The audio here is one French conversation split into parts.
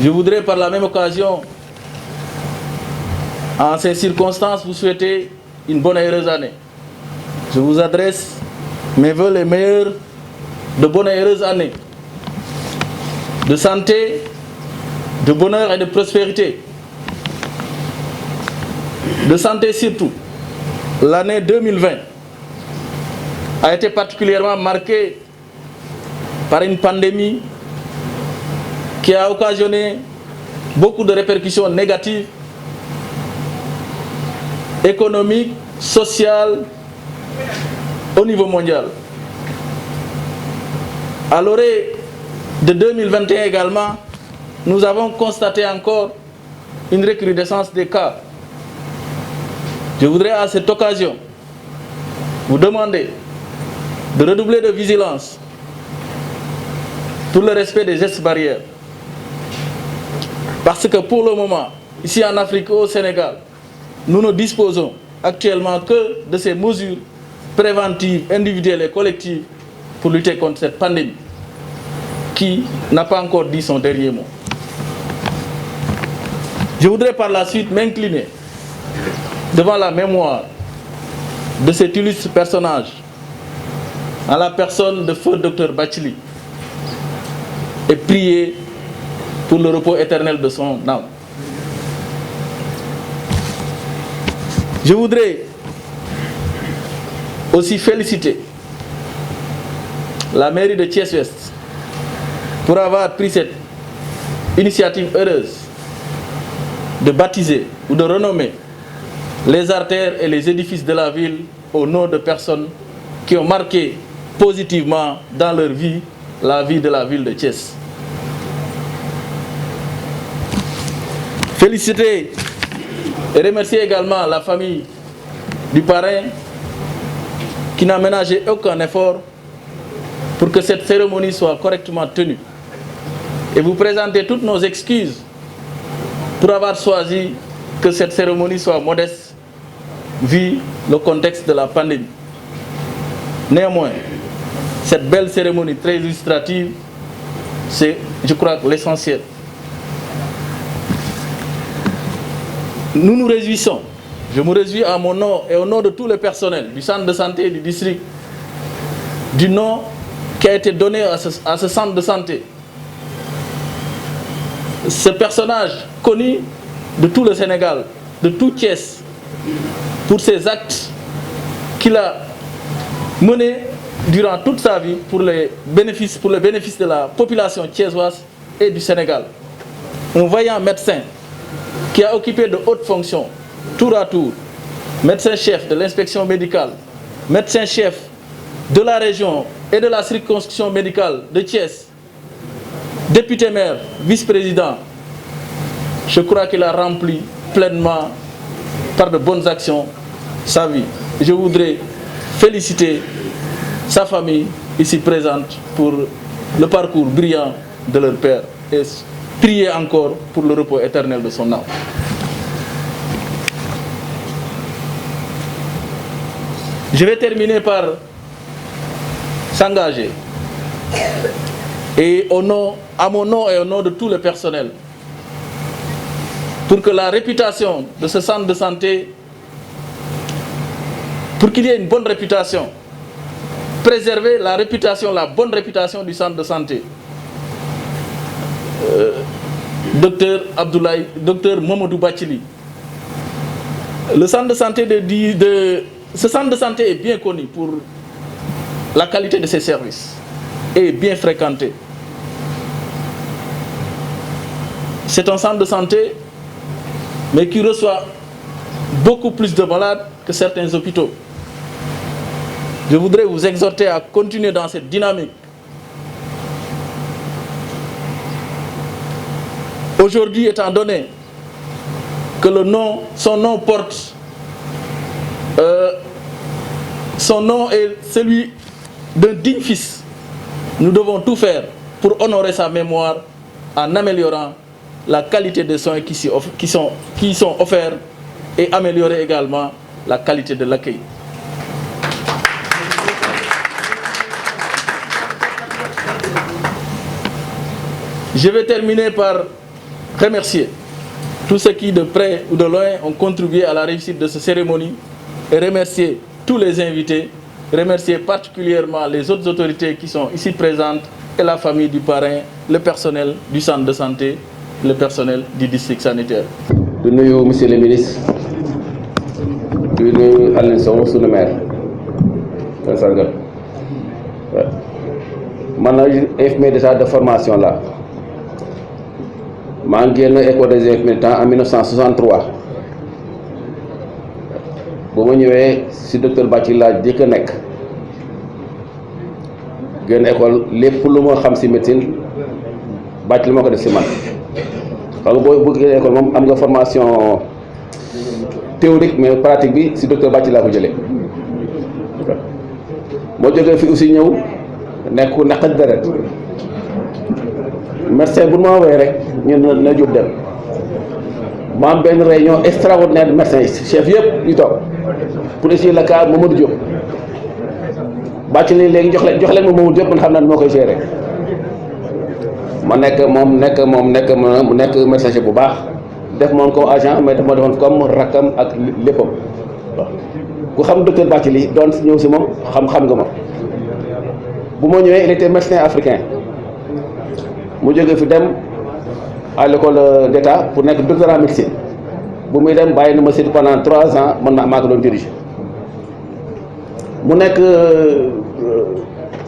Je voudrais par la même occasion, en ces circonstances, vous souhaiter une bonne et heureuse année. Je vous adresse mes vœux les meilleurs de bonne et heureuse année, de santé, de bonheur et de prospérité. De santé surtout. L'année 2020 a été particulièrement marquée par une pandémie qui a occasionné beaucoup de répercussions négatives, économiques, sociales, au niveau mondial. À l'orée de 2021 également, nous avons constaté encore une recrudescence des cas. Je voudrais à cette occasion vous demander de redoubler de vigilance pour le respect des gestes barrières. Parce que pour le moment, ici en Afrique, au Sénégal, nous ne disposons actuellement que de ces mesures préventives, individuelles et collectives pour lutter contre cette pandémie qui n'a pas encore dit son dernier mot. Je voudrais par la suite m'incliner devant la mémoire de cet illustre personnage, en la personne de feu Dr Bathily, et prier pour le repos éternel de son âme. Je voudrais aussi féliciter la mairie de Thiès-Ouest pour avoir pris cette initiative heureuse de baptiser ou de renommer les artères et les édifices de la ville au nom de personnes qui ont marqué positivement dans leur vie la vie de la ville de Thiès. Féliciter et remercier également la famille du parrain qui n'a ménagé aucun effort pour que cette cérémonie soit correctement tenue. Et vous présenter toutes nos excuses pour avoir choisi que cette cérémonie soit modeste vu le contexte de la pandémie. Néanmoins, cette belle cérémonie très illustrative, c'est, je crois, l'essentiel. Nous nous réjouissons, je me réjouis à mon nom et au nom de tout le personnel du centre de santé du district, du nom qui a été donné à ce centre de santé. Ce personnage connu de tout le Sénégal, de tout Thiès, pour ses actes qu'il a menés durant toute sa vie pour le bénéfice de la population thiessoise et du Sénégal. Un vaillant médecin qui a occupé de hautes fonctions, tour à tour, médecin-chef de l'inspection médicale, médecin-chef de la région et de la circonscription médicale de Thiès, député-maire, vice-président. Je crois qu'il a rempli pleinement, par de bonnes actions, sa vie. Je voudrais féliciter sa famille ici présente pour le parcours brillant de leur père et prier encore pour le repos éternel de son âme. Je vais terminer par s'engager et à mon nom et au nom de tout le personnel pour que la réputation de ce centre de santé, pour qu'il y ait une bonne réputation, préserver la réputation, la bonne réputation du centre de santé. Docteur Mamadou Bathily. Le centre de santé ce centre de santé est bien connu pour la qualité de ses services et bien fréquenté. C'est un centre de santé, mais qui reçoit beaucoup plus de malades que certains hôpitaux. Je voudrais vous exhorter à continuer dans cette dynamique. Aujourd'hui, étant donné que son nom porte, son nom est celui d'un digne fils, nous devons tout faire pour honorer sa mémoire en améliorant la qualité des soins qui sont offerts et améliorer également la qualité de l'accueil. Je vais terminer par remercier tous ceux qui, de près ou de loin, ont contribué à la réussite de cette cérémonie et remercier tous les invités, remercier particulièrement les autres autorités qui sont ici présentes et la famille du parrain, le personnel du centre de santé, le personnel du district sanitaire. di nuyu monsieur le ministre di nuyu Alioune Sow sunu maire kan sargal man na infirmier d'état de formation là maa ngi génn école des infirmiers militants en 1963 bu ma ñëwee si docteur Bathily laa jëkk a nekk génn école lépp lu ma xam si médecine Bathily moo ko def si man xam nga boo génn école moom am nga formation théorique mais pratique bi si docteur Bathily laa ko jëlee moo jógee fi aussi ñëw nekku naqat deret médecin bu ma woowee rek ñu na jóg dem ma am benn réunion extraordinaire de médecins yi chef yëpp ñu toog pour essayer le cas Mamadou Diop Bathily léegi jox leen ma Mamadou Diop man xam naa ne moo koy gérer ma nekk mu nekk médecin chef bu baax def moom comme agent mais daf ma defoon comme rakkam ak léppam waaw ku xam docteur Bathily doon ñëw si moom xam nga ma bu ma ñëwee il était médecin africain mu jóge fi dem à l'école d'état pour nekk doctorat en médecine bu muy dem bàyyi na ma seeti pendant 3 ans man maa ko doon diriger mu nekk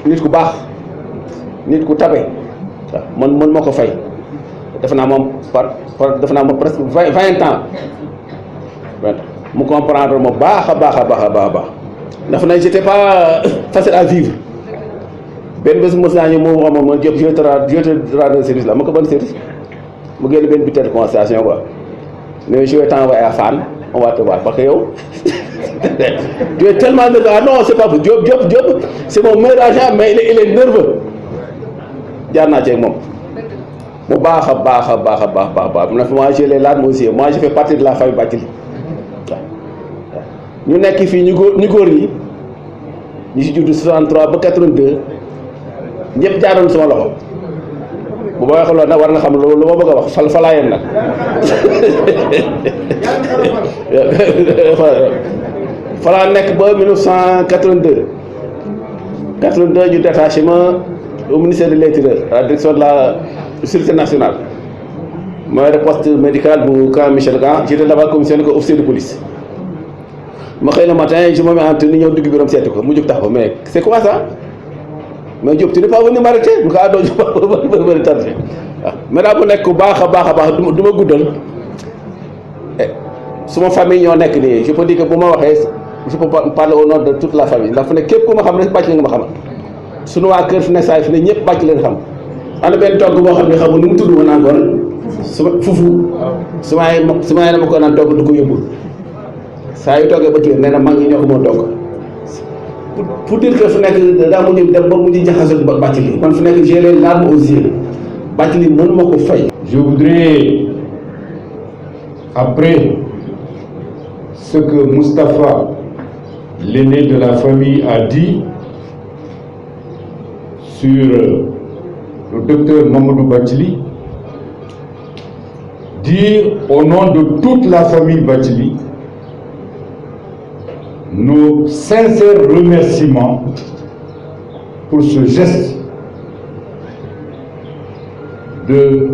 nit ku baax nit ku tabe waaw man moo ko fay def naa moom presque 20 ans mu comprendre ma baax a baax dafa na j'étais pas facile à vivre benn bés mos naa ñëw moo waxoon ma Diop je te rends service la ma ko ban service mu génn benn bulletin de constatation quoi mais je vais t'envoyer à Fann on va te voir parce que yow tu es tellement nerveux. Ah non c'est pas pour Diop c'est mon meilleur agent mais il est nerveux jaar naa ci ak moom mu baax a baax mu ne moi j'ai les larmes aux yeux moi je fais partie de la famille Bathily ñu nekk fii ñu góor ñi ñu si juddu 63 ba 82 ñëpp jaaroon sama loxo bu ma waxee loolu nag war nga xam lu ma bëgg a wax fa laa yem nag fa laa nekk ba 1982 ñu détaché ma au ministère de l'Intérieur à la direction de la sécurité nationale ma yore poste médical bu camp Michel Gand j'étais là-bas commissionné ko officier de police ma xëy na matin je me mets en tenue ñëw dugg biiram seeti ko mu jóg taxaw mais c'est quoi ça mais Diop tu n'es pas venu m'arrêter bu ko doo ñu bëri tarde waaw mais daa bu nekk ku baax a baax du ma guddal suma famille ñoo nekk nii je peux dire que bu ma waxee je peux parler au nom de toute la famille ndax fu ne képp ku ma xam rek Bathily nga ma xamal sunu waa kër fi ne saa yi fi ne ñëpp Bathily leen xam am na benn togg boo xam ne xamul nu mu tudd ma naan ko fufu su ma dama ko naan togg du ko yóbbul saa yu toggee ba kii nee na mag ñi ñoo ko moo togg pour dire que fu nekk daa mujj dem ba mujj jaxasoo Bathily man fu nekk j'ai les larmes aux yeux Bathily mënu ma ko fay. Je voudrais, après ce que Moustapha, l'aîné de la famille, a dit sur le docteur Mamadou Bathily, dire au nom de toute la famille Bathily nos sincères remerciements pour ce geste de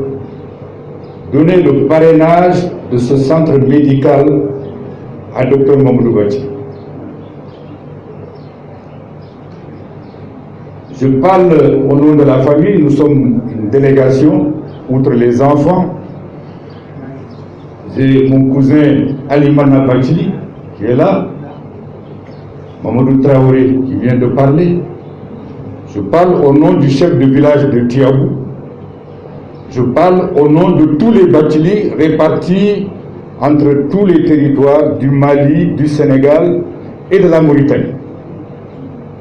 donner le parrainage de ce centre médical à Dr Mamadou Bathily. Je parle au nom de la famille, nous sommes une délégation, outre les enfants. J'ai mon cousin Alimana Bathily qui est là, Mamadou Traoré qui vient de parler. Je parle au nom du chef de village de Tiabou. Je parle au nom de tous les Bathily répartis entre tous les territoires du Mali, du Sénégal et de la Mauritanie.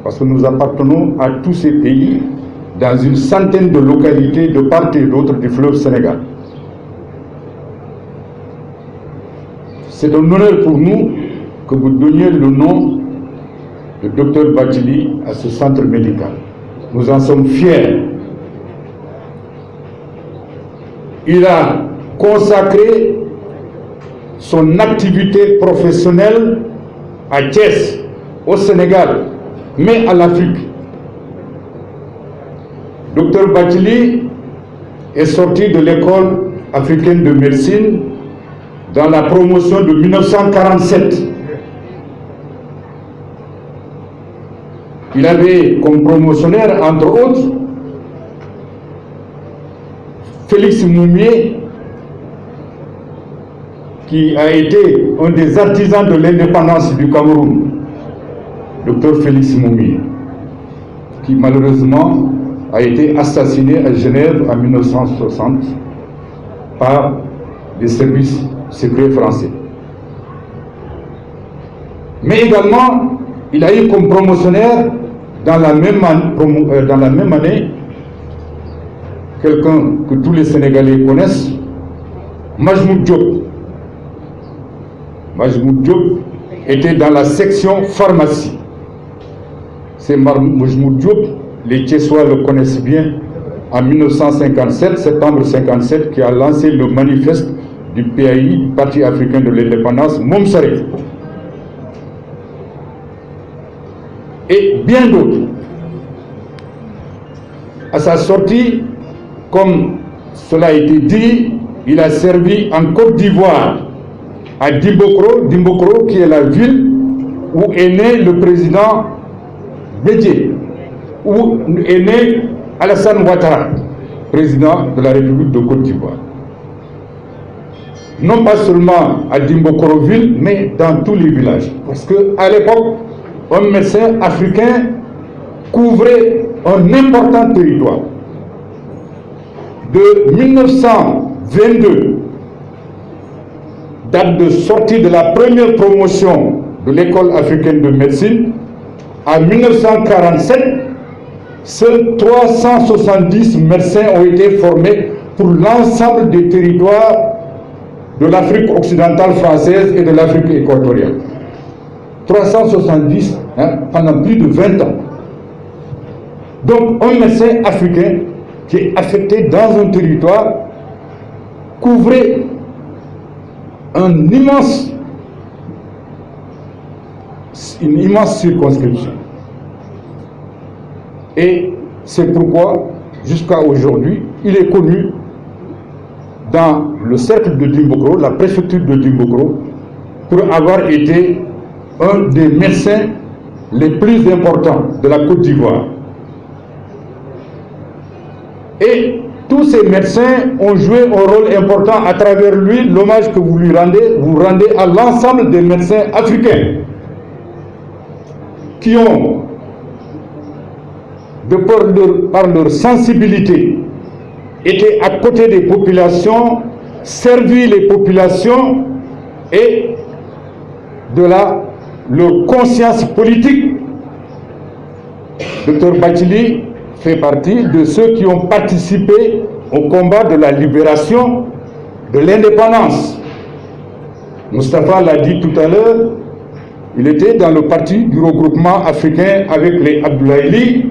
Parce que nous appartenons à tous ces pays dans une centaine de localités de part et d'autre du fleuve Sénégal. C'est un honneur pour nous que vous donniez le nom de Dr Bathily à ce centre médical. Nous en sommes fiers. Il a consacré son activité professionnelle à Thiès, au Sénégal, mais à l'Afrique. Dr Bathily est sorti de l'école africaine de médecine dans la promotion de 1947. Il avait comme promotionnaire, entre autres, Félix Moumié, qui a été un des artisans de l'indépendance du Cameroun, Dr Félix Moumié, qui malheureusement a été assassiné à Genève en 1960 par des services secrets français. Mais également, il a eu comme promotionnaire dans la même année quelqu'un que tous les Sénégalais connaissent, Majmoud Diop. Majmoud Diop était dans la section pharmacie. C'est Majmoud Diop, les Thiessois le connaissent bien, en 1957, septembre 1957, qui a lancé le manifeste du PAI, du Parti africain de l'indépendance, Momsaré. Et bien d'autres. À sa sortie, comme cela a été dit, il a servi en Côte d'Ivoire, à Dimbokro, qui est la ville où est né le président Bédié, où est né Alassane Ouattara, président de la République de Côte d'Ivoire. Non pas seulement à Dimbokro-ville, mais dans tous les villages. Parce qu'à l'époque, un médecin africain couvrait un important territoire. De 1922, date de sortie de la première promotion de l'école africaine de médecine, à 1947, seuls 370 médecins ont été formés pour l'ensemble des territoires de l'Afrique occidentale française et de l'Afrique équatoriale. 370 pendant plus de 20 ans. Donc un médecin africain qui est affecté dans un territoire couvrait une immense circonscription. Et c'est pourquoi, jusqu'à aujourd'hui, il est connu dans le cercle de Dimbokro, la préfecture de Dimbokro, pour avoir été un des médecins les plus importants de la Côte d'Ivoire. Et tous ces médecins ont joué un rôle important à travers lui. L'hommage que vous lui rendez, vous rendez à l'ensemble des médecins africains qui ont, par leur sensibilité, été à côté des populations, servi les populations et de là, leur conscience politique. Dr Bathily fait partie de ceux qui ont participé au combat de la libération de l'indépendance. Moustapha l'a dit tout à l'heure, il était dans le parti du regroupement africain avec les Abdoulaye,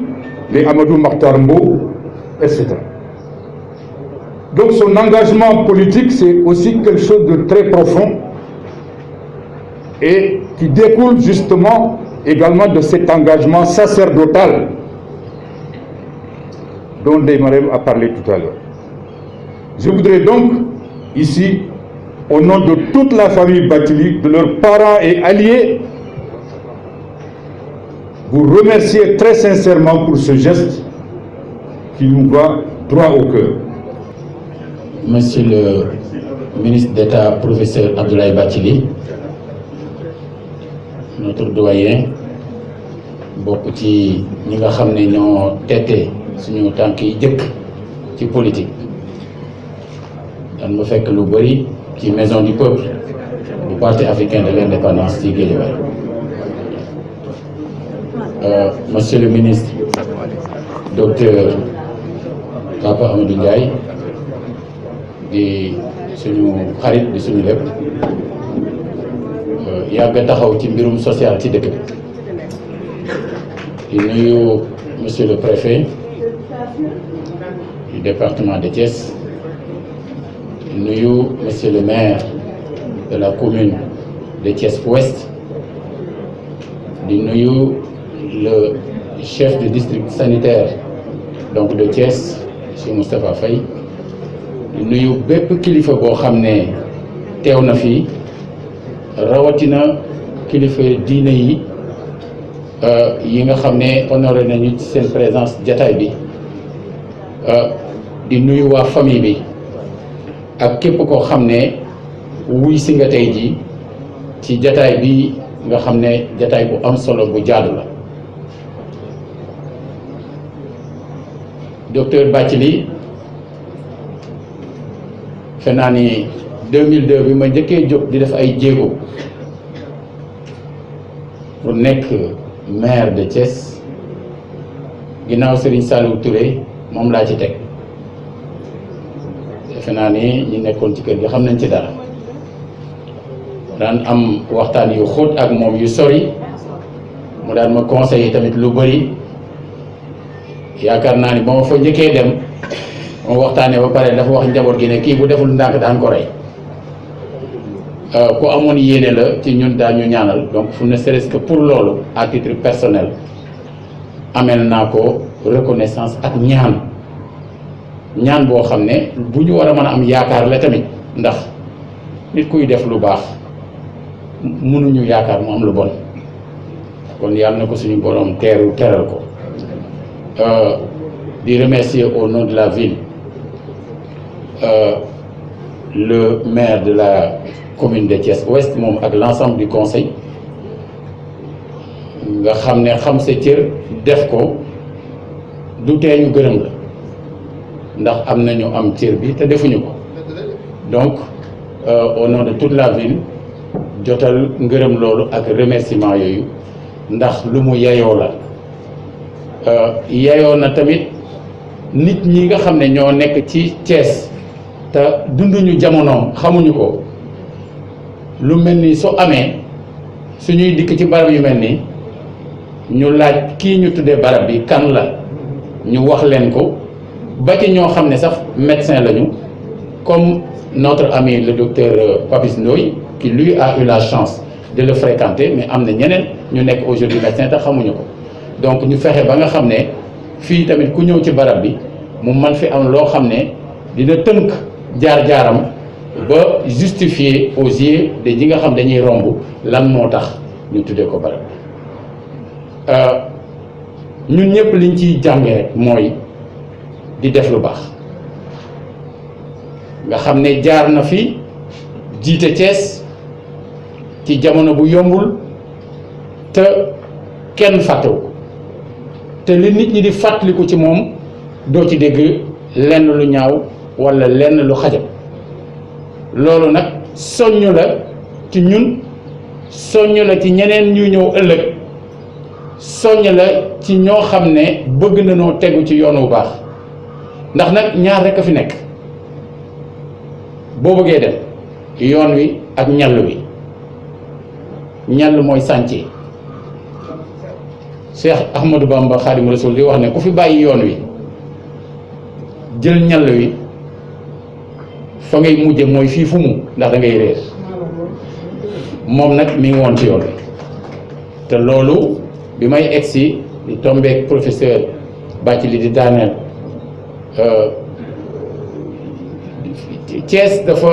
les Amadou Mahtar Mbow, etc. Donc son engagement politique, c'est aussi quelque chose de très profond et qui découle justement également de cet engagement sacerdotal dont Deymarem a parlé tout à l'heure. Je voudrais donc ici, au nom de toute la famille Bathily, de leurs parents et alliés, vous remercier très sincèrement pour ce geste qui nous va droit au cœur. Monsieur le ministre d'État, professeur Abdoulaye Bathily, notre doyen, bokk ci ñi nga xam ne ñoo tette suñu tànk yi jëkk ci politique. Dan ma fekk lu bari ci maison du peuple du parti africain de l'indépendance ci Guédiawaye. Monsieur le ministre, docteur Papa Amadou Ndiaye, di suñu xarit di suñu lépp, yàgg taxaw ci mbirum social ci dëkk bi. Di nuyu monsieur le préfet du département de Thiès, nuyu monsieur le maire de la commune de Thiès Ouest, di nuyu le chef du district sanitaire donc de Thiès monsieur Moustapha Faye, di nuyu bépp kilifa boo xam ne teew na fii rawatina kilifa diine yi nga xam ne honoré nañu ci seen présence jataay bi, di nuyu waa famille bi ak képp koo xam ne wuy si nga tey ji ci jataay bi nga xam ne jataay bu am solo bu jaadu la. docteur Bathily fe naa ni 2002 bi ma njëkkee jóg di def ay jéego pour nekk maire de Thiès ginnaaw Serigne Saliou Touré moom laa ci teg. defe naa ni ñi nekkoon ci kër gi xam nañ ci dara, daan am waxtaan yu xóot ak moom yu sori, mu daan ma conseiller tamit lu bëri. yaakaar naa ni ba ma fa njëkkee dem ma waxtaanee ba pare dafa wax njaboot gi ne kii bu deful ndànk daan ko rey. ku amoon yéene la ci ñun daal ñu ñaanal, donc fu ne serait-ce que pour loolu à titre personnel amel naa ko reconnaissance ak ñaan boo xam ne bu ñu war a mën a am yaakaar la tamit, ndax nit kuy def lu baax mënuñu yaakaar mu am lu bon, kon yàlla na ko suñu borom teral ko. di remercier au nom de la ville le maire de la commune de Thiès Ouest moom ak l'ensemble du conseil, nga xam ne xam sa cër def ko du tee ñu gërëm la, ndax am nañu am cër bi te defuñu ko. donc au nom de toute la ville jotal ngërëm loolu ak remerciement yooyu, ndax lu mu yeyoo la. yeyoo na tamit nit ñi nga xam ne ñoo nekk ci Thiès te dunduñu jamonoom xamuñu ko, lu mel ni su amee suñuy dikk ci barab yu mel ni ñu laaj kii ñu tuddee barab bi kan la, ñu wax leen ko, ba ci ñoo xam ne sax médecin lañu, comme notre ami le docteur Papis Ndoye qui lui a eu la chance de le fréquenter, mais am na ñeneen ñu nekk aujourd'hui médecin te xamuñu ko. donc ñu fexe ba nga xam ne fii tamit ku ñëw ci barab bi mu man fi am loo xam ne dina tënk jaar-jaaram ba justifier aux yeux de ñi nga xam dañuy romb lan moo tax ñu tuddee ko barab bi. ñun ñëpp liñ ciy jànge rek mooy di def lu baax, nga xam ne jaar na fi jiite Thiès ci jamono bu yombul te kenn fàttewu ko, te li nit ñi di fàttaliku ci moom doo ci dégg lenn lu ñaaw walla lenn lu xajam. loolu nag soññ la ci ñun, soññ la ci ñeneen ñu ñëw ëllëg, soññ la ci ñoo xam ne bëgg na noo tegu ci yoon wu baax, ndax nag ñaar rekk a fi nekk boo bëggee dem, yoon wi ak ñall wi. ñall mooy sànce. Cheikh Ahmadou Bamba Khadim Rasoul di wax ne ku fi bàyyi yoon wi jël ñall wi fa ngay mujje mooy fii fu mu, ndax da ngay réer. moom nag mi ngi woon ci yoon wi, te loolu bi may egsi di tombeek professeur Bathily di daaneel Thiès dafa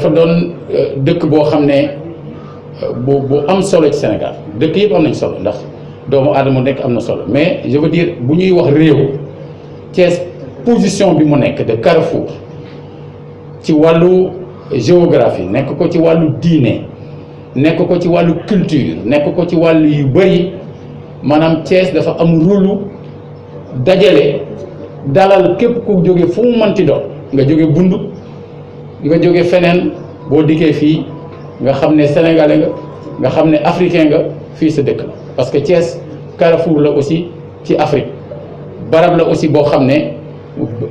doon dëkk boo xam ne bu am solo ci Sénégal. dëkk yëpp am nañ solo ndax doomu aadama nekk am na solo, mais je veux dire bu ñuy wax réew, Thiès position bi mu nekk de carrefour ci wàllu géographie, nekk ko ci wàllu diine, nekk ko ci wàllu culture, nekk ko ci wàllu yu bëri, maanaam Thiès dafa am rôle dajale dalal képp ku jóge fu mu mënti doon, nga jóge Bundu, nga jóge feneen, boo dikkee fii nga xam ne sénégalais nga xam ne africain nga, fii sa dëkk la. parce que Thiès carrefour la aussi ci Afrique, barab la aussi boo xam ne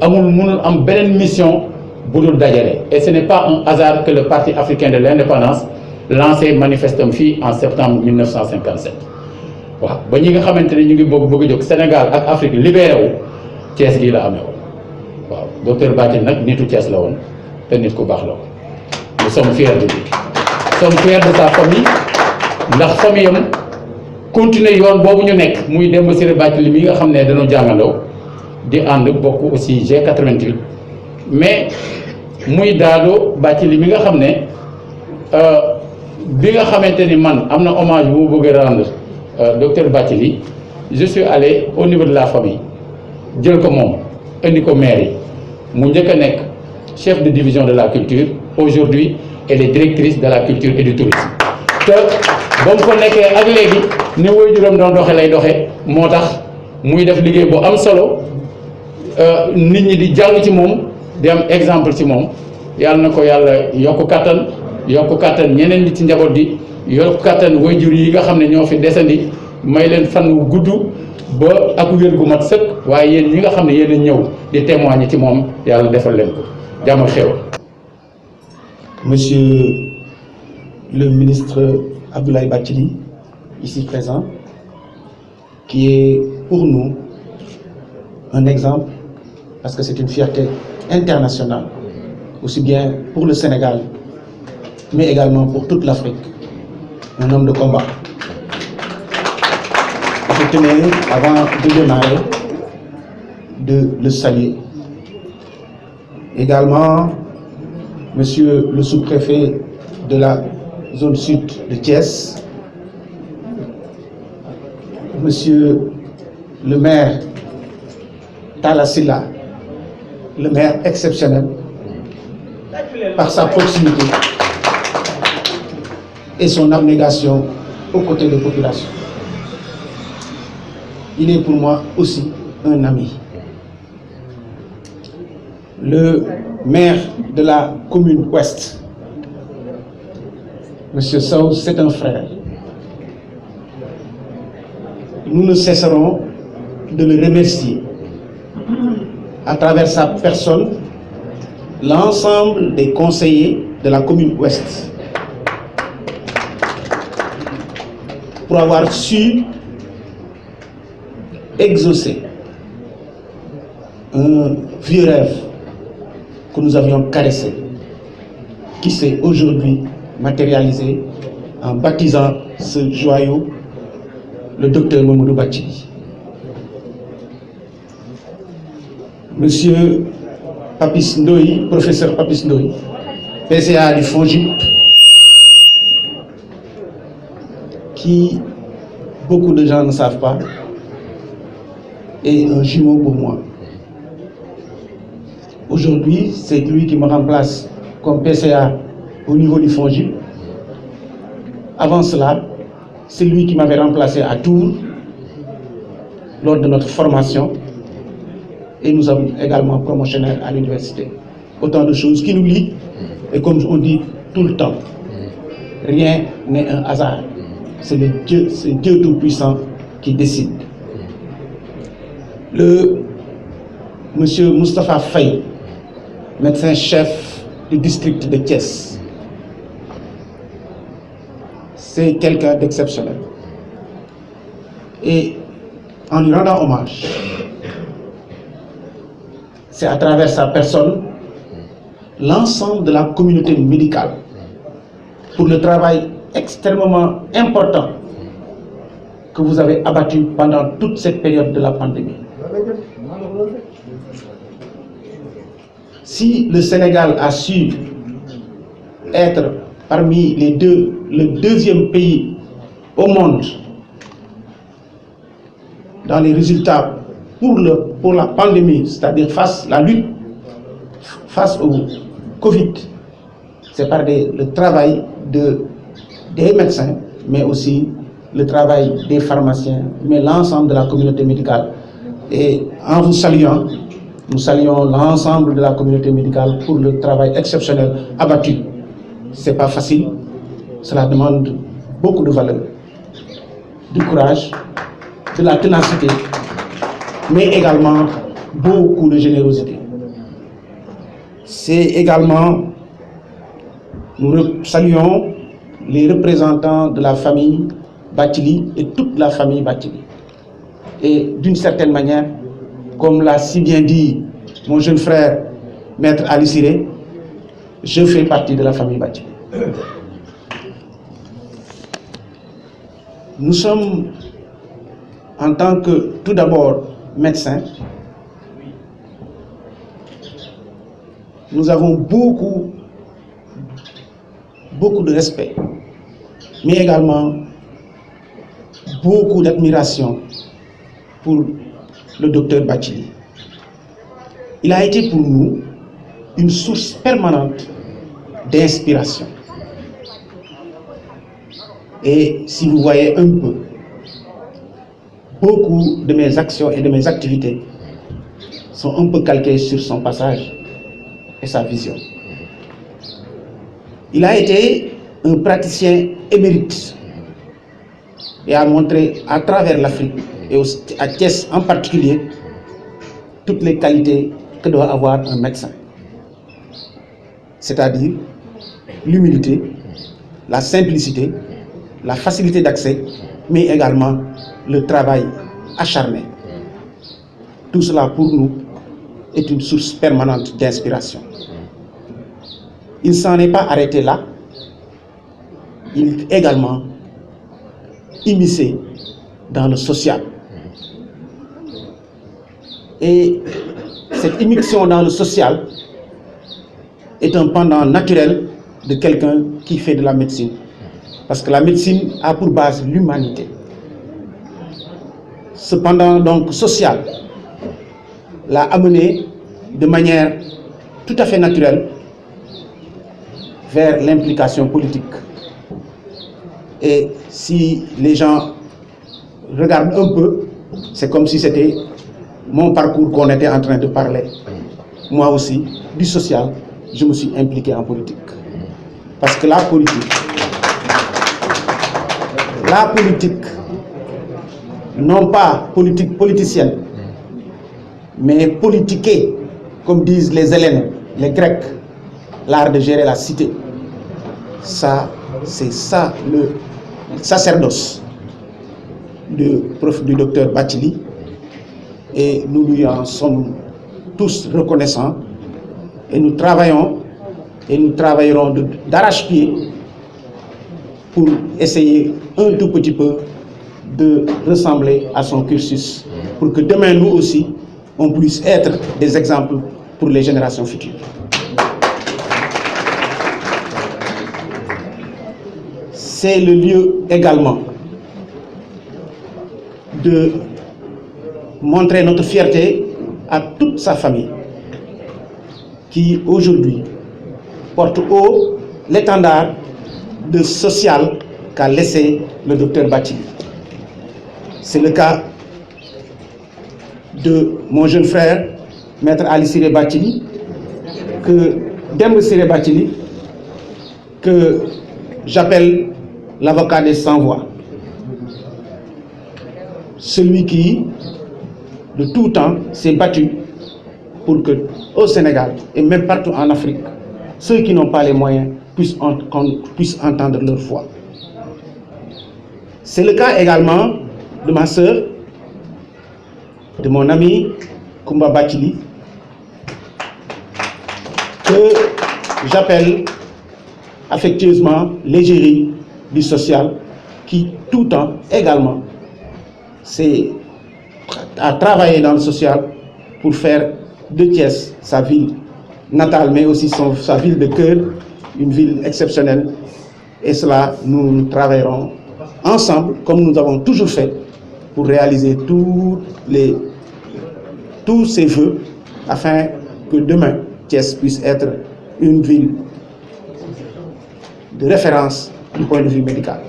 mënul am beneen mission bu dul dajale. Et ce n'est pas un hasard que le Parti africain de l'indépendance lancé manifestam fii en septembre 1957. waaw ba ñi nga xamante ne ñu ngi bëgg a jóg Sénégal ak Afrique libéré wu, Thiès gii la amee woon waaw. docteur Bathily nag nitu Thiès la woon te nit ku baax la woon. Nous sommes fiers de lui. Nous sommes fiers de sa famille ndax famille am continuer yoon boobu ñu nekk muy Demba Ciré Bathily mi nga xam ne dañoo jàngandoo di ànd bokk aussi G88 mais muy Dado Bathily mi nga xam ne bi nga xamante ni man am na hommage bu mu bëgg a rendre docteur Bathily je suis allé au niveau de la famille jël ko moom indi ko maire yi mu njëkk a nekk chef de division de la culture aujourd'hui elle est directrice de la culture et du tourisme te ba mu ko nekkee ak léegi ni waajuram doon doxe lay doxe moo tax muy def liggéey bu am solo nit ñi di jàng ci moom di am exemple ci moom yàlla na ko yàlla yokk kattan ñeneen ñi ci njaboot di yokk kattan waajur yi nga xam ne ñoo fi desandi may leen fan wu gudd ba ak wér gu mat sëkk waaye yéen ñi nga xam ne yéen a ñëw di témoigner ci moom yàlla defal leen ko jàmm ak xew. Monsieur le ministre Abdoulaye Bathily, ici présent, qui est pour nous un exemple, parce que c'est une fierté internationale, aussi bien pour le Sénégal, mais également pour toute l'Afrique. Un homme de combat. Je tenais, avant de démarrer, de le saluer. Également, Monsieur le sous-préfet de la zone sud de Thiès, Monsieur le maire Talla Sylla, le maire exceptionnel, par sa proximité et son abnégation aux côtés des populations. Il est pour moi aussi un ami. Le maire de la commune Ouest, M. Sow, c'est un frère. Nous ne cesserons de le remercier à travers sa personne, l'ensemble des conseillers de la commune Ouest pour avoir su exaucer un vieux rêve que nous avions caressé, qui s'est aujourd'hui matérialisé en baptisant ce joyau le docteur Mamadou Bathily. Monsieur Papis Ndoye, professeur Papis Ndoye, PCA du FONGIP, qui, beaucoup de gens ne savent pas, est un jumeau pour moi. Aujourd'hui, c'est lui qui me remplace comme PCA au niveau du FONGIP. Avant cela, c'est lui qui m'avait remplacé à Tours lors de notre formation. Et nous avons également promotionnaire à l'université. Autant de choses qui nous lient. Et comme on dit tout le temps, rien n'est un hasard. C'est Dieu Tout-Puissant qui décide. Le monsieur Moustapha Faye, médecin-chef du district de Thiès, c'est quelqu'un d'exceptionnel. Et en lui rendant hommage, c'est à travers sa personne, l'ensemble de la communauté médicale, pour le travail extrêmement important que vous avez abattu pendant toute cette période de la pandémie. Si le Sénégal a su être parmi le deuxième pays au monde dans les résultats pour la pandémie, c'est-à-dire la lutte face au Covid, c'est par le travail des médecins, mais aussi le travail des pharmaciens, mais l'ensemble de la communauté médicale. Et en vous saluant, nous saluons l'ensemble de la communauté médicale pour le travail exceptionnel abattu. Ce n'est pas facile, cela demande beaucoup de valeur, du courage, de la ténacité, mais également beaucoup de générosité. C'est également, nous saluons les représentants de la famille Bathily et toute la famille Bathily. Et d'une certaine manière, comme l'a si bien dit mon jeune frère Maître Ali Siré, je fais partie de la famille Bathily. Nous sommes, en tant que, tout d'abord, médecins, nous avons beaucoup de respect, mais également beaucoup d'admiration pour le docteur Bathily. Il a été pour nous une source permanente d'inspiration. Et si vous voyez un peu, beaucoup de mes actions et de mes activités sont un peu calquées sur son passage et sa vision. Il a été un praticien émérite et a montré à travers l'Afrique et à Thiès en particulier toutes les qualités que doit avoir un médecin. C'est-à-dire l'humilité, la simplicité, la facilité d'accès, mais également le travail acharné. Tout cela pour nous est une source permanente d'inspiration. Il ne s'en est pas arrêté là. Il est également immiscé dans le social. Et cette immixtion dans le social est un pendant naturel de quelqu'un qui fait de la médecine. Parce que la médecine a pour base l'humanité. Cependant, donc, social l'a amené de manière tout à fait naturelle vers l'implication politique. Et si les gens regardent un peu, c'est comme si c'était mon parcours qu'on était en train de parler. Moi aussi, du social, je me suis impliqué en politique. Parce que la politique, non pas politique politicienne, mais politiquée, comme disent les Hellènes, les Grecs, l'art de gérer la cité. Ça, c'est ça le sacerdoce du docteur Bathily, et nous lui en sommes tous reconnaissants, et nous travaillons et nous travaillerons d'arrache-pied pour essayer un tout petit peu de ressembler à son cursus, pour que demain nous aussi on puisse être des exemples pour les générations futures. C'est le lieu également de montrer notre fierté à toute sa famille qui aujourd'hui porte haut l'étendard de social qu'a laissé le docteur Bathily. C'est le cas de mon jeune frère, Maître Ali Siré Bathily, Demba Siré Bathily, que j'appelle l'avocat des sans-voix. Celui qui, de tout temps, s'est battu pour que, au Sénégal et même partout en Afrique, ceux qui n'ont pas les moyens puissent entendre leur voix. C'est le cas également de ma sœur, de mon ami Koumba Bathily, que j'appelle affectueusement l'égérie du social, qui tout le temps également a travaillé dans le social pour faire de Thiès sa ville natale, mais aussi sa ville de cœur, une ville exceptionnelle. Et cela, nous travaillerons ensemble, comme nous avons toujours fait, pour réaliser tous ces vœux, afin que demain, Thiès puisse être une ville de référence du point de vue médical.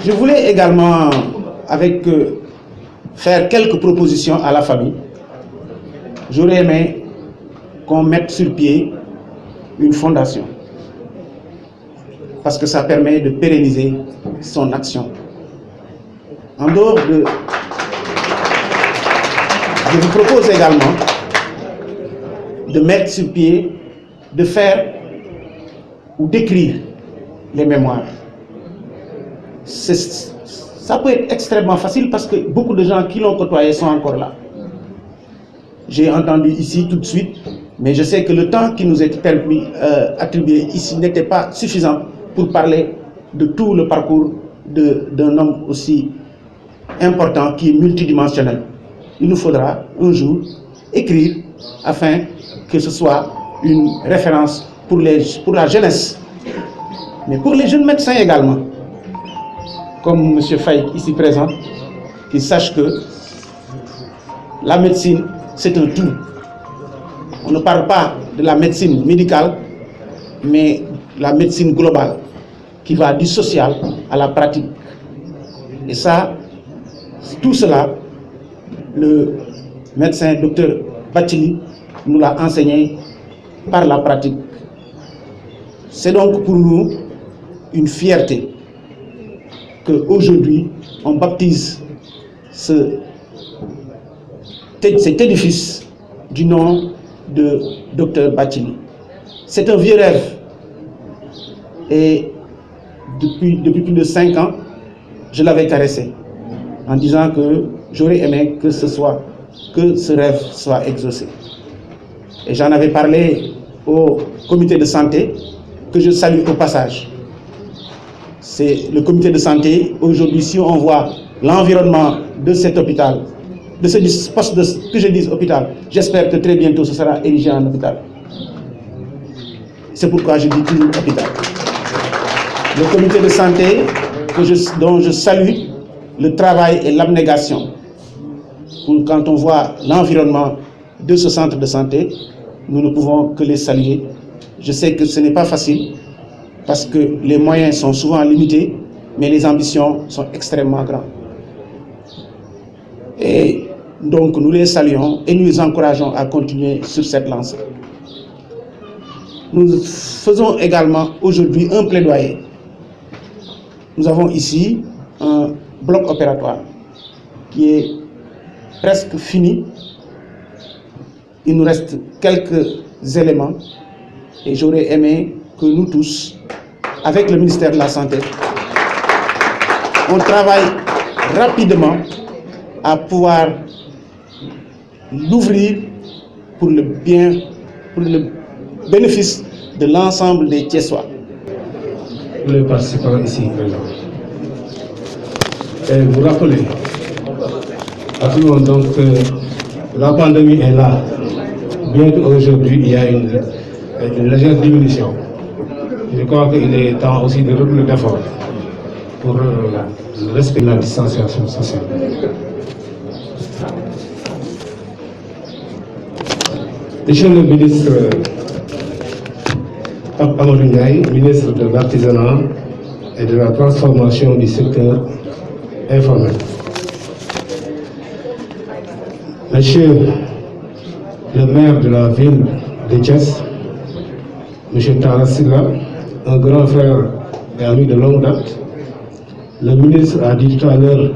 Je voulais également faire quelques propositions à la famille. J'aurais aimé qu'on mette sur pied une fondation, parce que ça permet de pérenniser son action. En dehors de... Je vous propose également de mettre sur pied, de faire ou d'écrire les mémoires. Ça peut être extrêmement facile parce que beaucoup de gens qui l'ont côtoyé sont encore là. j'ai entendu ici tout de suite, mais je sais que le temps qui nous est attribué ici n'était pas suffisant pour parler de tout le parcours d'un homme aussi important qui est multidimensionnel. Il nous faudra un jour écrire afin que ce soit une référence pour la jeunesse, mais pour les jeunes médecins également, comme M. Faye ici présent, qu'ils sachent que la médecine, c'est un tout. On ne parle pas de la médecine médicale, mais la médecine globale, qui va du social à la pratique. Et ça, tout cela, le médecin Dr Bathily nous l'a enseigné par la pratique. C'est donc pour nous une fierté qu'aujourd'hui on baptise cet édifice du nom de Dr Bathily. C'est un vieux rêve et depuis plus de 5 ans, je l'avais caressé en disant que j'aurais aimé que ce rêve soit exaucé. Et j'en avais parlé au comité de santé, que je salue au passage. C'est le comité de santé. Aujourd'hui, si on voit l'environnement de cet hôpital, de ce poste que je dis hôpital, j'espère que très bientôt ce sera érigé en hôpital. C'est pourquoi je dis toujours hôpital. Le comité de santé dont je salue le travail et l'abnégation. Quand on voit l'environnement de ce centre de santé, nous ne pouvons que les saluer. Je sais que ce n'est pas facile parce que les moyens sont souvent limités, mais les ambitions sont extrêmement grandes. Et donc nous les saluons et nous les encourageons à continuer sur cette lancée. Nous faisons également aujourd'hui un plaidoyer. Nous avons ici un bloc opératoire qui est presque fini. Il nous reste quelques éléments et j'aurais aimé que nous tous, avec le ministère de la Santé, on travaille rapidement à pouvoir l'ouvrir pour le bénéfice de l'ensemble des Thiessois. Les participants ici présents. Et vous rappelez à tout le monde donc que la pandémie est là. Bien qu'aujourd'hui il y a une légère diminution. Je crois qu'il est temps aussi de redoubler d'efforts pour respecter la distanciation sociale. Monsieur le ministre Amadou Ndiaye, ministre de l'Artisanat et de la transformation du secteur informel. Monsieur le maire de la ville de Thiès, monsieur Talla Sylla, un grand frère et ami de longue date. Le ministre a dit tout à l'heure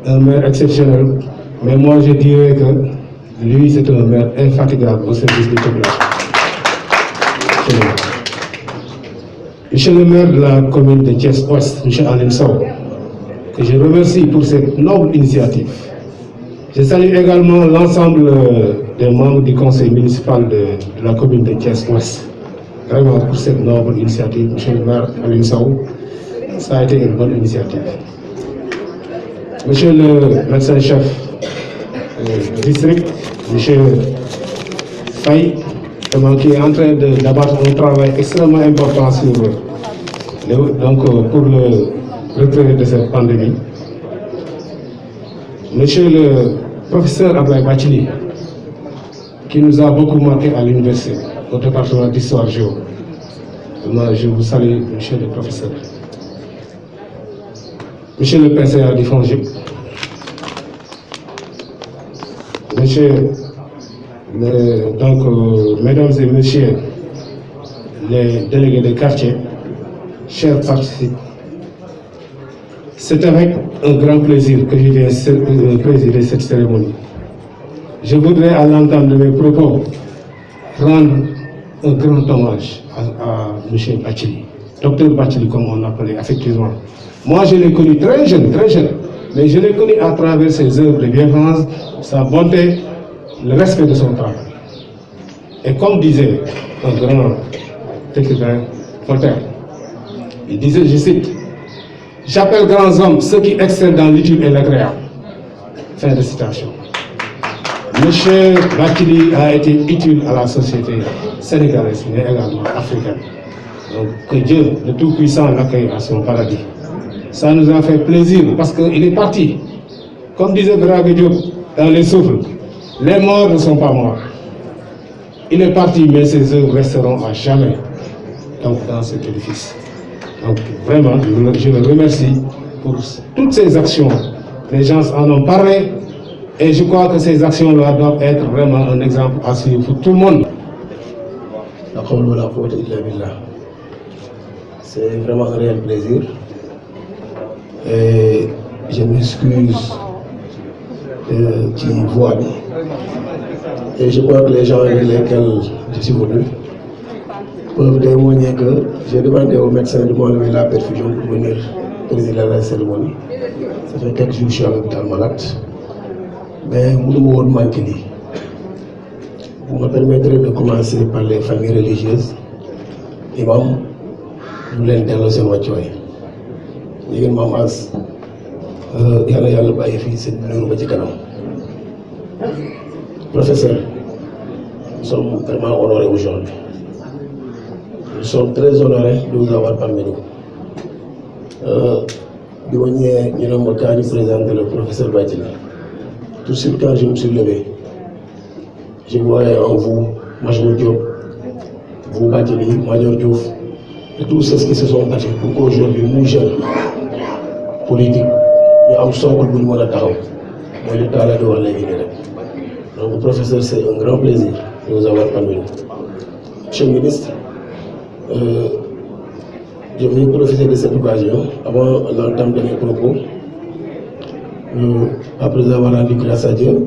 un maire exceptionnel, mais moi je dirais que lui c'est un maire infatigable au service des populations. Monsieur le maire de la commune de Thiès-Ouest, monsieur Aline Sow, que je remercie pour cette noble initiative. Je salue également l'ensemble des membres du conseil municipal de la commune de Thiès-Ouest. Vraiment pour cette noble initiative, monsieur le maire Aline Sow, ça a été une bonne initiative. Monsieur le médecin-chef du district, monsieur Faye, qui est en train d'abattre un travail extrêmement important pour le retrait de cette pandémie. Monsieur le professeur Abdoulaye Bathily, qui nous a beaucoup marqué à l'université, au département d'histoire géo. Je vous salue, monsieur le professeur. Monsieur le PCA du FONGIP, mesdames et messieurs les délégués de quartier, chers participants, c'est avec un grand plaisir que je viens présider cette cérémonie. Je voudrais, à l'entame de mes propos, rendre un grand hommage à M. Bathily, Dr Bathily comme on l'appelait effectivement. Moi je l'ai connu très jeune, mais je l'ai connu à travers ses œuvres de bienfaisance, sa bonté, le respect de son travail. Et comme disait un grand écrivain, Voltaire, il disait, je cite, « J'appelle grands hommes ceux qui excellent dans l'utile et l'agréable. » Fin de citation. Monsieur Bathily a été utile à la société sénégalaise, mais également africaine. Donc, que Dieu, le Tout-Puissant, l'accueille à son paradis. Ça nous a fait plaisir parce qu'il est parti. Comme disait Brague Diop dans Les Souffles, les morts ne sont pas morts. Il est parti, mais ses œuvres resteront à jamais donc, dans cet édifice. Donc, vraiment, je le remercie pour toutes ces actions. Les gens en ont parlé et je crois que ces actions-là doivent être vraiment un exemple à suivre pour tout le monde. C'est vraiment un réel plaisir. Et je m'excuse qui voient. Et je crois que les gens avec lesquels je suis venu peuvent témoigner que j'ai demandé au médecin de m'enlever la perfusion pour venir présider la cérémonie. Ça fait quelques jours que je suis à l'hôpital malade. Mais je ne veux pas manquer. Vous me permettrez de commencer par les familles religieuses. Imam, nous l'avons dénoncé au Tchoy. Nous avons As. Professeur, nous sommes vraiment honorés aujourd'hui. Nous sommes très honorés de vous avoir parmi nous. Nous avons présenté le professeur Bathily. Tout de suite, quand je me suis levé, je voyais en vous, Major Diop, vous Bathily, Major Diouf, et tous ceux qui se sont battus pour qu'aujourd'hui, nous jeunes politiques, nous avons socle pour nous taxaw mooy li taala di wax léegi nii rek donc professeur, c'est un grand plaisir de vous avoir parmi nous. Monsieur le ministre, je vais profiter de cette occasion avant l'entame de mes propos. Après avoir rendu grâce à Dieu,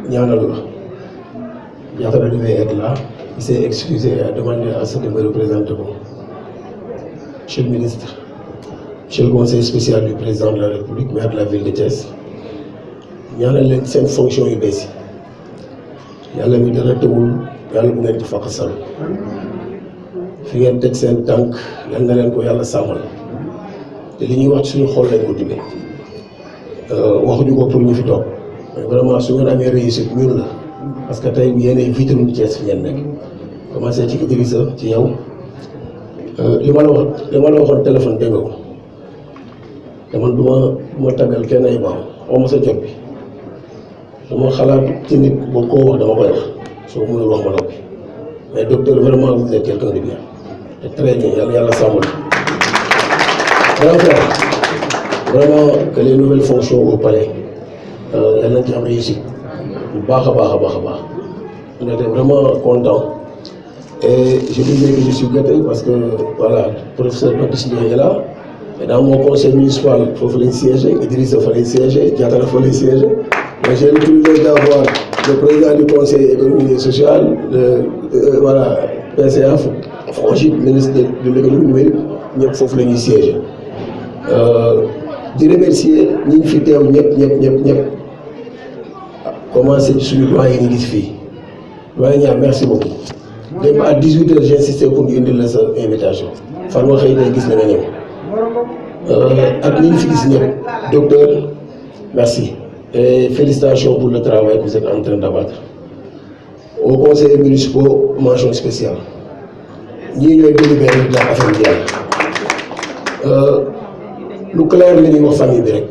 Diatara devait être là. Il s'est excusé et a demandé à ce que me représente. Monsieur le ministre, Monsieur le conseiller spécial du président de la République, maire de la ville de Thiès, ñaanal leen seen fonction yu bees yi yàlla mi dara tëwul yàlla bu ngeen ci faqasal fi ngeen teg seen tànk yal na leen ko yàlla sàmmal te li ñuy wax suñu xol lañ ko tibbee waxuñu ko pour ñu fi toog mais vraiment su ngeen amee réussite ñun la parce que tey yéenay vitrine Thiès fi ngeen nekk commencé ci Idrissa ci yow li ma la waxoon téléphone dégg nga ko. te man du ma tàggal kenn ay baax xaw ma sa jot bi dama xalaat ci nit boo koo wax dama koy wax soo mënul wax ma noppi mais docteur vraiment vous êtes quelqu'un de bien te très bien yàlla sàmmal grand frère vraiment que les nouvelles fonctions au palais yàlla nañ ci am réussite bu baax a baax on était vraiment content et je disais que je suis gâté parce que voilà professeur Bathily est là. Et dans mon conseil municipal, il faut les siéger, Idrissa faut les siéger, Diatara faut les siéger. Mais j'ai le privilège d'avoir le président du conseil économique et social, voilà, PCA, Frangit, ministre de l'économie numérique, nous faut les siéger. Je remercie ñi fi teew ñëpp commencé sur le doyen yi gis fii doyen merci beaucoup. Même à 18h j'ai insisté pour ñu indil la sa invitation fan ma xëy tey gis na nga ñëw. Ak ñi fi gis ñëpp docteur merci et félicitations pour le travail que vous êtes en train d'abattre. Aux conseillers municipaux mention spéciale ñii ñooy délibéré de la affaire bi yàlla lu clair la ñuy wax famille bi rek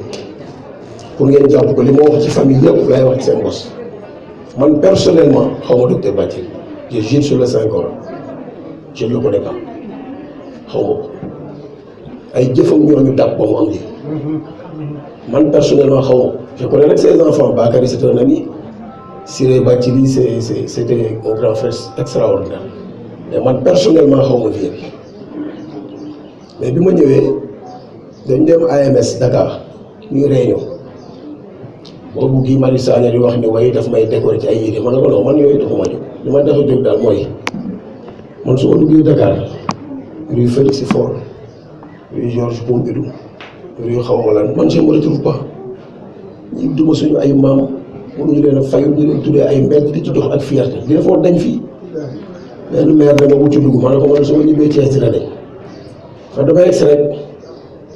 pour ngeen jàpp ko li ma wax ci famille yëpp lay wax ci seen bos. Man personnellement xaw ma docteur Bathily je jure sur le Saint-Coran je ne le connais pas xaw ma ko ay jëfam ñoo ñu dàpp ba mu am lii man personnellement xaw ma je connais rek ses enfants. Bakary c'est un ami, Siré Bathily c'était un grand frère extraordinaire mais man personnellement xaw ma vie bi mais bi ma ñëwee dañ dem AMS Dakar ñuy réunion boobu Guy Marius Sagna di wax ni way daf may décorer ci ay yére man ne ko non man yooyu dafa ma jóg li ma tax a jóg daal mooy man su ma duggee Dakar rue Félix Faure rue Georges Pompidou rue xaw ma lan man je me retrouve pas ñi duma suñu ay maam mënuñu leen a fayul ñu leen tuddee ay mbedd di ci dox ak fierté di defoon dañ fii benn maire dama wuccu dugg ma ne ko man su ma ñibbee Thiès dina dañ xam damay egsi rek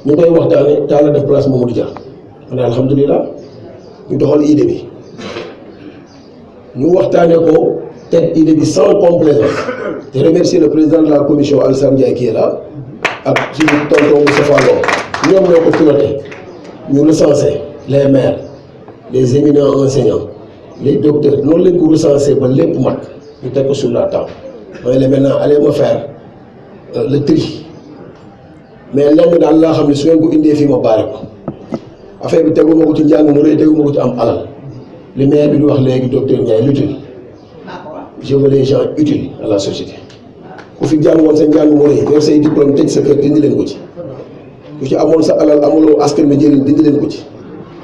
ñu koy waxtaane Talla def place Mamadou Dia ma ne alhamdulilah ñu doxal idée bi ñu waxtaane ko teg idée bi sans complaisance te remercier le président de la commission Alassane Ndiaye qui est là ak suñu tonton Moustapha Lo ñoom ñoo ko piloté ñu recensé les maires les éminents enseignants les docteurs noonu lañ ko recensé ba lépp mat ñu teg ko sur la table mooy la maintenant allez me faire le tri mais lenn daal laa xam ne su ngeen ko indee fii ma baare ko affaire bi tegu ma ko ci njàng mu rëy tegu ma ko ci am alal li maire bi di wax léegi docteur Ndiaye l'utile je veux les gens utiles à la société ku fi jàngoon sa njàng mu rëy yor say diplôme tëj sa kër dindi leen ko ci ku ci amoon sa alal amuloo askan bi njëriñ dindi leen ko ci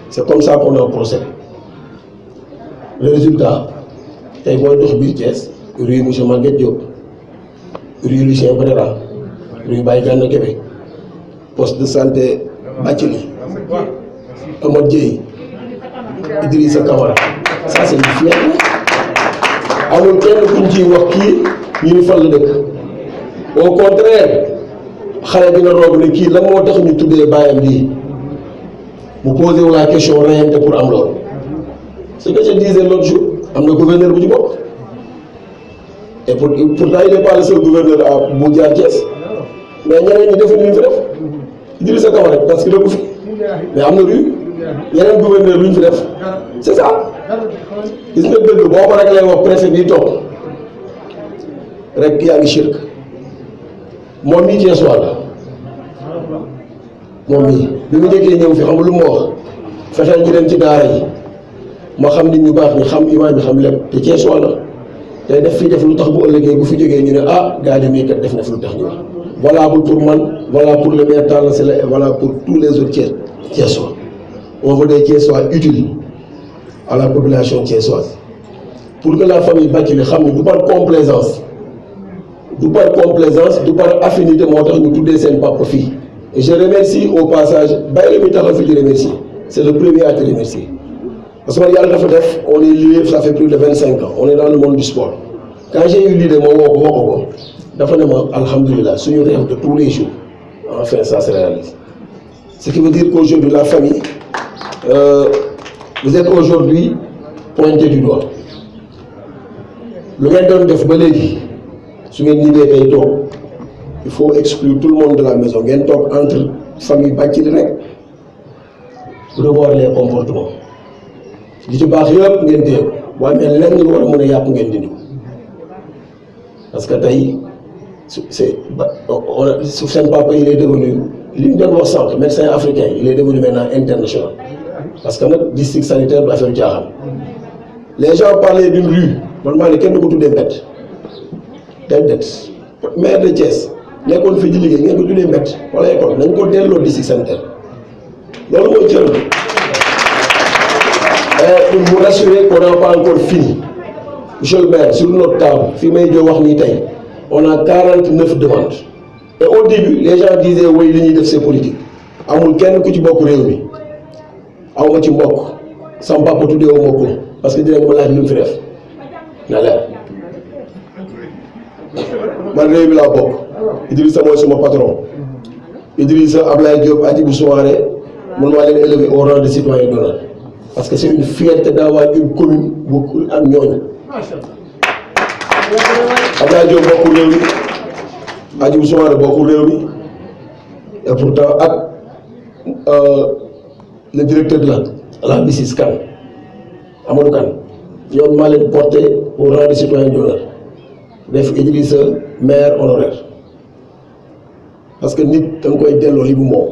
c'est comme ça qu'on a procédé le résultat tey mooy dox biir Thiès rue monsieur Maguette Diop rue Lucien Badara rue Baye Gana Kébé poste de santé Bathily Amath Dieye Idrissa Camara ça c'est une fierté amul kenn kuñ ciy wax kii ñu ni fan la dëkk au contraire xale dina roog ne kii lan moo tax ñu tuddee baayam lii mu posé wu la question reyante pour am loolu ce que je disais l'autre jour am na gouverneur bu ci bokk et pourtant il n'est pas le seul gouverneur à bu jaar Thiès mais ñeneen ñi defuñu ñu fi def Idrissa Camara parce que dëkku fi mais am na rue yeneen gouverneur lu ñu fi def c'est ça gis nga dëgg boo ko rek lay wax préfet bi toog rek yaa ngi shirk moom mii Thiès waa la moom mii bi mu njëkkee ñëw fi xam lu ma wax fexeel ñu dem ci daara yi ma xam nit ñu baax ñi xam imaam bi xam lépp te Thiès waa la tey def fii def lu tax bu ëllëgee bu fi jógee ñu ne ah gars yi mii kat def na fi lu tax ñu wax valable pour man voilà pour le maire Talla Sylla et voilà pour tous les autres Thiessois on veut des Thiessois utiles à la population thiessoise pour que la famille Bathily xam ne du par complaisance du par affinité moo tax ñu tuddee seen papa fii et je remercie au passage bàyyi la muy taxaw fi di remercier c'est le premier à te remercier parce que man yàlla dafa def on est lié ça fait plus de 25 ans on est dans le monde du sport quand j'ai eu l'idée ma woo ko dafa ne ma alhamdulilah suñu rêve de tous les jours enfin ça se réalise ce qui veut dire qu'aujourd'hui la famille vous êtes aujourd'hui pointé du doigt lu ngeen doon def ba léegi su ngeen ñibbee kay toog il faut exclure tout le monde de la maison ngeen toog entre famille Bathily rek revoir les comportements li ci baax yëpp ngeen téye ko waaye mais lenn lu war a mën a yàqu ngeen dindi ko parce que tey su seen papa il est devenu li ñu doon wax sànq médecin africain il est devenu maintenant international parce que nag district sanitaire du affaire jaaxal les gens parlaient d'une rue man maa ne kenn du ko tuddee mbett déedéet maire de Thiès nekkoon fii di liggéey ngeen ko tuddee mbett wala école nañ ko delloo district sanitaire loolu mooy cër pour vous rassurer qu'on n'a pas encore fini monsieur le maire sur notre table fii may joo wax nii tey on a 49 demandes et au début les gens disaient oui li ñuy def c'est politique amul kenn ku ci bokk réew mi aw ma ci mbokk sama papa tuddee wu ma ko parce que dinañ ma laaj lu mu fi def na leer man réew mi laa bokk Idrissa mooy suma patron Idrissa Ablaye Diop Hadjibou Soumaré mun maa leen élever au rang de citoyen d'honneur parce que c'est une fierté d'avoir une commune bu ak ñooñu Ablaye Diop bokkul réew mi Hadjibou Soumaré bokkul réew mi et pourtant ak le directeur de la BICIS Kane Amadou Kane ñoom maa leen porté au rang de citoyen d'honneur def Idrissa maire honoraire parce que nit da nga koy delloo li bu moom